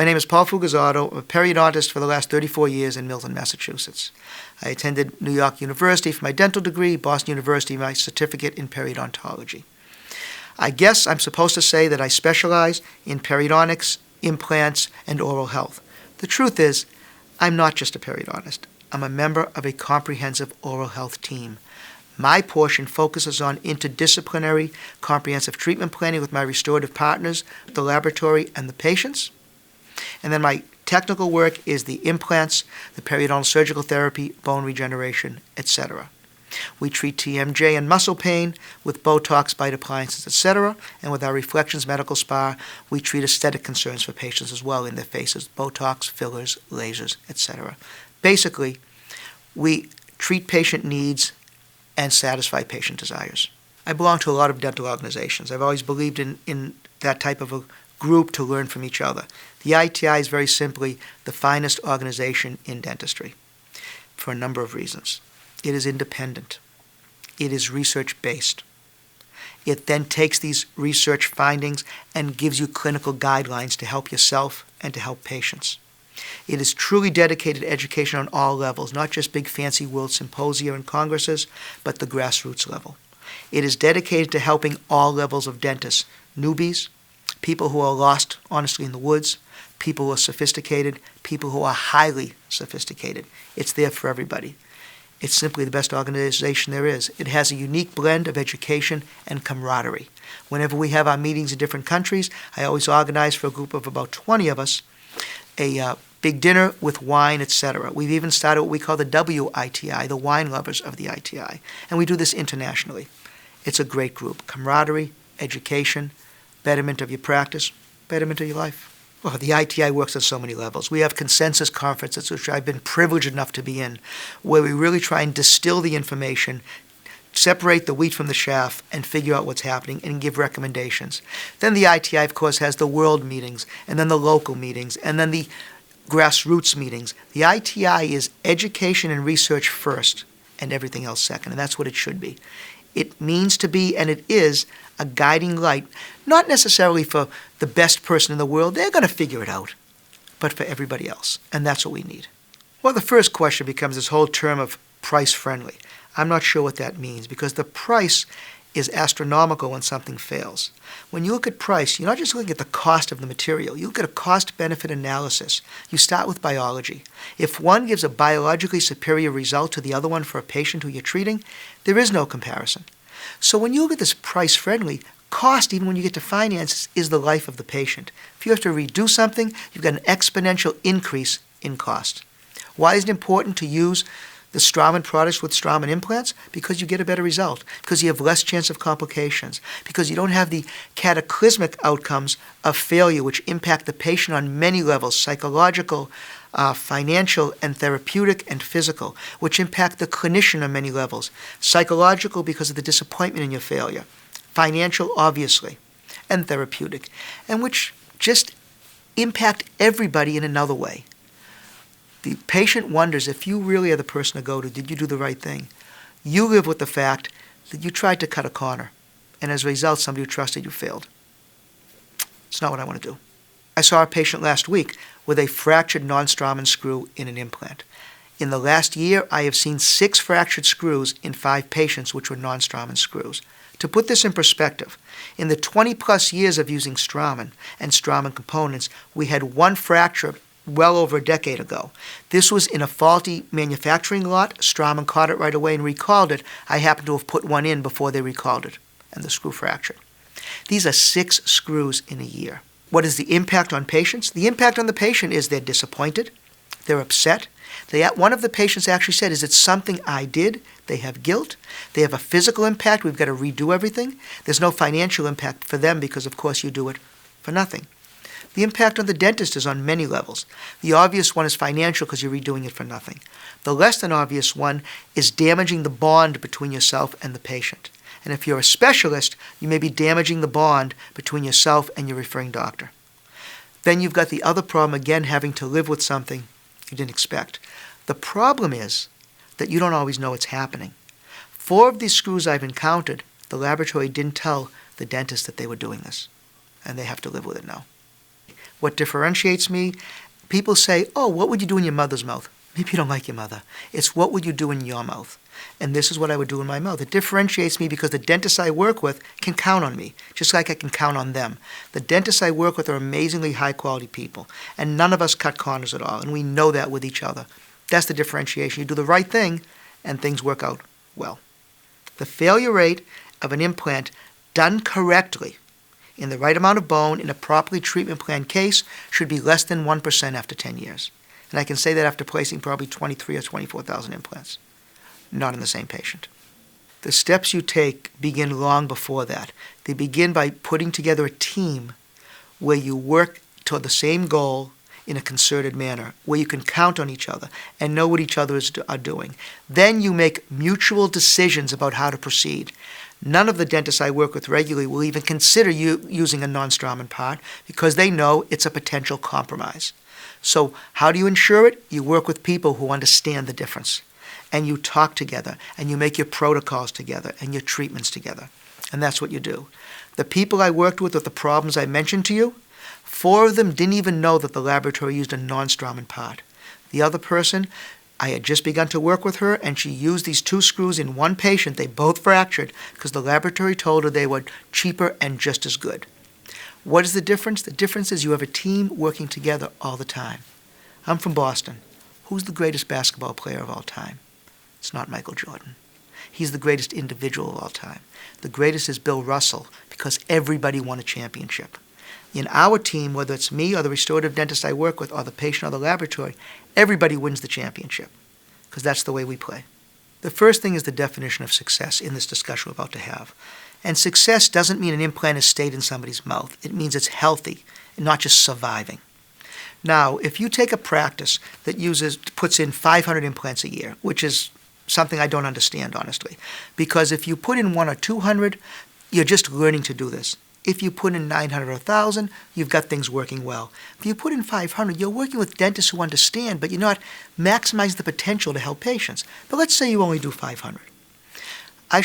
My name is Paul Fugazzotto. I'm a periodontist for the last 34 years in Milton, Massachusetts. I attended New York University for my dental degree, Boston University for my certificate in periodontology. I guess I'm supposed to say that I specialize in periodontics, implants, and oral health. The truth is, I'm not just a periodontist. I'm a member of a comprehensive oral health team. My portion focuses on interdisciplinary comprehensive treatment planning with my restorative partners, the laboratory, and the patients. And then my technical work is the implants, the periodontal surgical therapy, bone regeneration, etc. We treat TMJ and muscle pain with Botox, bite appliances, etc. And with our Reflections Medical Spa, we treat aesthetic concerns for patients as well in their faces, Botox, fillers, lasers, etc. Basically, we treat patient needs and satisfy patient desires. I belong to a lot of dental organizations. I've always believed in that type of a group to learn from each other. The ITI is very simply the finest organization in dentistry for a number of reasons. It is independent. It is research-based. It then takes these research findings and gives you clinical guidelines to help yourself and to help patients. It is truly dedicated to education on all levels, not just big fancy world symposia and congresses, but the grassroots level. It is dedicated to helping all levels of dentists, newbies, people who are lost, honestly, in the woods, people who are sophisticated, people who are highly sophisticated. It's there for everybody. It's simply the best organization there is. It has a unique blend of education and camaraderie. Whenever we have our meetings in different countries, I always organize for a group of about 20 of us a big dinner with wine, etc. We've even started what we call the WITI, the wine lovers of the ITI, and we do this internationally. It's a great group. Camaraderie, education, betterment of your practice, betterment of your life. Well, the ITI works on so many levels. We have consensus conferences, which I've been privileged enough to be in, where we really try and distill the information, separate the wheat from the chaff, and figure out what's happening and give recommendations. Then the ITI, of course, has the world meetings, and then the local meetings, and then the grassroots meetings. The ITI is education and research first, and everything else second, and that's what it should be. It means to be, and it is, a guiding light, not necessarily for the best person in the world, they're going to figure it out, but for everybody else, and that's what we need. Well, the first question becomes this whole term of price-friendly. I'm not sure what that means, because the price is astronomical when something fails. When you look at price, you're not just looking at the cost of the material. You look at a cost-benefit analysis. You start with biology. If one gives a biologically superior result to the other one for a patient who you're treating, there is no comparison. So when you look at this price-friendly, cost, even when you get to finances, is the life of the patient. If you have to reduce something, you've got an exponential increase in cost. Why is it important to use the Straumann products with Straumann implants? Because you get a better result, because you have less chance of complications, because you don't have the cataclysmic outcomes of failure which impact the patient on many levels, psychological, financial, and therapeutic, and physical, which impact the clinician on many levels. Psychological because of the disappointment in your failure, financial, obviously, and therapeutic, and which just impact everybody in another way. The patient wonders if you really are the person to go to, did you do the right thing? You live with the fact that you tried to cut a corner, and as a result, somebody who trusted you failed. It's not what I want to do. I saw a patient last week with a fractured non-Straumann screw in an implant. In the last year, I have seen 6 fractured screws in 5 patients which were non-Straumann screws. To put this in perspective, in the 20-plus years of using Straumann and Straumann components, we had 1 fracture well over a decade ago. This was in a faulty manufacturing lot. Straumann caught it right away and recalled it. I happened to have put one in before they recalled it, and the screw fractured. These are 6 screws in a year. What is the impact on patients? The impact on the patient is they're disappointed, they're upset. One of the patients actually said, is it something I did? They have guilt. They have a physical impact. We've got to redo everything. There's no financial impact for them because, of course, you do it for nothing. The impact on the dentist is on many levels. The obvious one is financial because you're redoing it for nothing. The less than obvious one is damaging the bond between yourself and the patient. And if you're a specialist, you may be damaging the bond between yourself and your referring doctor. Then you've got the other problem, again, having to live with something you didn't expect. The problem is that you don't always know it's happening. 4 of these screws I've encountered, the laboratory didn't tell the dentist that they were doing this, and they have to live with it now. What differentiates me, people say, oh, what would you do in your mother's mouth? Maybe you don't like your mother. It's what would you do in your mouth? And this is what I would do in my mouth. It differentiates me because the dentists I work with can count on me, just like I can count on them. The dentists I work with are amazingly high-quality people, and none of us cut corners at all, and we know that with each other. That's the differentiation. You do the right thing, and things work out well. The failure rate of an implant done correctly in the right amount of bone in a properly treatment planned case should be less than 1% after 10 years. And I can say that after placing probably 23 or 24,000 implants. Not in the same patient. The steps you take begin long before that. They begin by putting together a team where you work toward the same goal in a concerted manner, where you can count on each other and know what each other are doing. Then you make mutual decisions about how to proceed. None of the dentists I work with regularly will even consider using a non-Straumann part because they know it's a potential compromise. So how do you ensure it? You work with people who understand the difference. And you talk together, and you make your protocols together, and your treatments together. And that's what you do. The people I worked with the problems I mentioned to you, 4 of them didn't even know that the laboratory used a non-Straumann part. The other person, I had just begun to work with her, and she used these 2 screws in one patient. They both fractured because the laboratory told her they were cheaper and just as good. What is the difference? The difference is you have a team working together all the time. I'm from Boston. Who's the greatest basketball player of all time? It's not Michael Jordan. He's the greatest individual of all time. The greatest is Bill Russell because everybody won a championship. In our team, whether it's me or the restorative dentist I work with or the patient or the laboratory, everybody wins the championship because that's the way we play. The first thing is the definition of success in this discussion we're about to have. And success doesn't mean an implant has stayed in somebody's mouth. It means it's healthy and not just surviving. Now, if you take a practice that puts in 500 implants a year, which is something I don't understand, honestly, because if you put in 100 or 200, you're just learning to do this. If you put in 900 or 1,000, you've got things working well. If you put in 500, you're working with dentists who understand, but you're not maximizing the potential to help patients. But let's say you only do 500.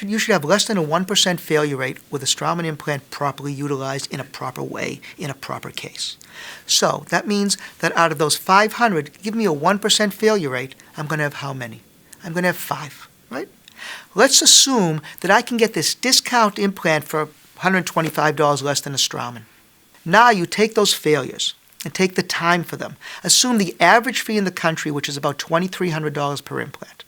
You should have less than a 1% failure rate with a Straumann implant properly utilized in a proper way, in a proper case. So that means that out of those 500, give me a 1% failure rate, I'm going to have how many? I'm going to have 5, right? Let's assume that I can get this discount implant for $125 less than a Straumann. Now you take those failures and take the time for them. Assume the average fee in the country, which is about $2,300 per implant.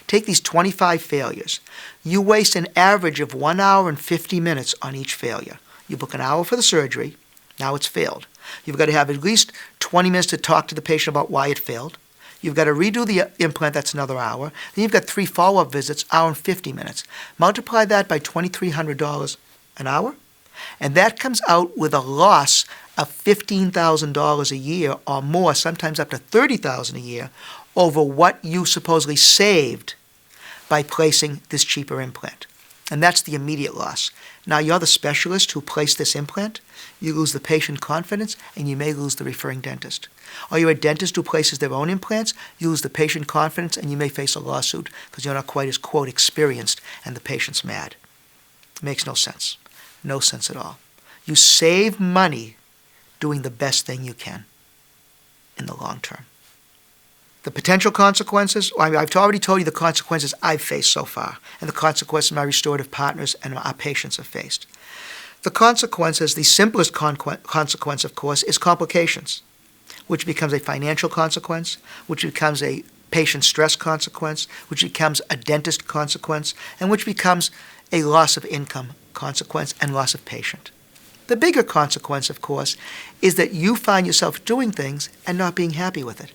Take these 25 failures. You waste an average of 1 hour and 50 minutes on each failure. You book an hour for the surgery. Now it's failed. You've got to have at least 20 minutes to talk to the patient about why it failed. You've got to redo the implant, that's another hour. Then you've got 3 follow-up visits, hour and 50 minutes. Multiply that by $2,300 an hour, and that comes out with a loss of $15,000 a year or more, sometimes up to $30,000 a year, over what you supposedly saved by placing this cheaper implant. And that's the immediate loss. Now you're the specialist who placed this implant. You lose the patient confidence, and you may lose the referring dentist. Or you're a dentist who places their own implants. You lose the patient confidence, and you may face a lawsuit because you're not quite as, quote, experienced, and the patient's mad. It makes no sense. No sense at all. You save money doing the best thing you can in the long term. The potential consequences, I've already told you the consequences I've faced so far, and the consequences my restorative partners and our patients have faced. The consequences, the simplest consequence, of course, is complications, which becomes a financial consequence, which becomes a patient stress consequence, which becomes a dentist consequence, and which becomes a loss of income consequence and loss of patient. The bigger consequence, of course, is that you find yourself doing things and not being happy with it.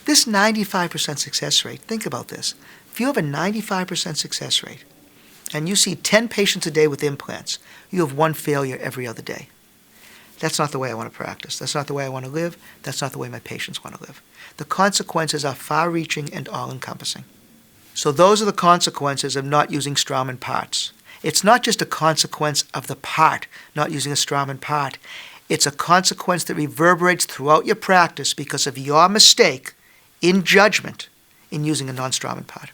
This 95% success rate, think about this. If you have a 95% success rate and you see 10 patients a day with implants, you have 1 failure every other day. That's not the way I want to practice. That's not the way I want to live. That's not the way my patients want to live. The consequences are far-reaching and all-encompassing. So those are the consequences of not using Straumann parts. It's not just a consequence of the part, not using a Straumann part. It's a consequence that reverberates throughout your practice because of your mistake in judgment in using a non-Straumann part.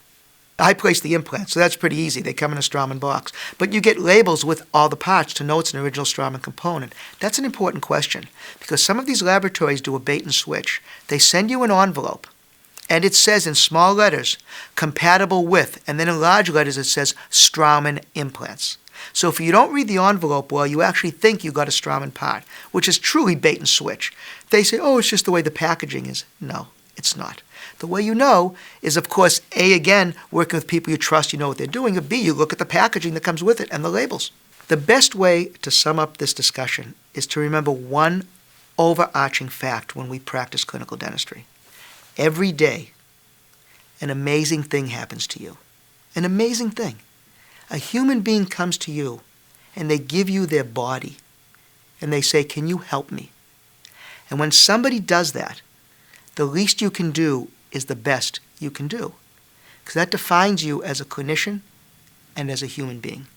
I place the implants, so that's pretty easy. They come in a Straumann box. But you get labels with all the parts to know it's an original Straumann component. That's an important question, because some of these laboratories do a bait and switch. They send you an envelope, and it says in small letters, compatible with, and then in large letters it says Straumann implants. So if you don't read the envelope well, you actually think you got a Straumann part, which is truly bait and switch. They say, oh, it's just the way the packaging is. No, it's not. The way you know is, of course, A, again, working with people you trust, you know what they're doing, or B, you look at the packaging that comes with it and the labels. The best way to sum up this discussion is to remember one overarching fact when we practice clinical dentistry. Every day, an amazing thing happens to you. An amazing thing. A human being comes to you, and they give you their body, and they say, can you help me? And when somebody does that, the least you can do is the best you can do, because that defines you as a clinician and as a human being.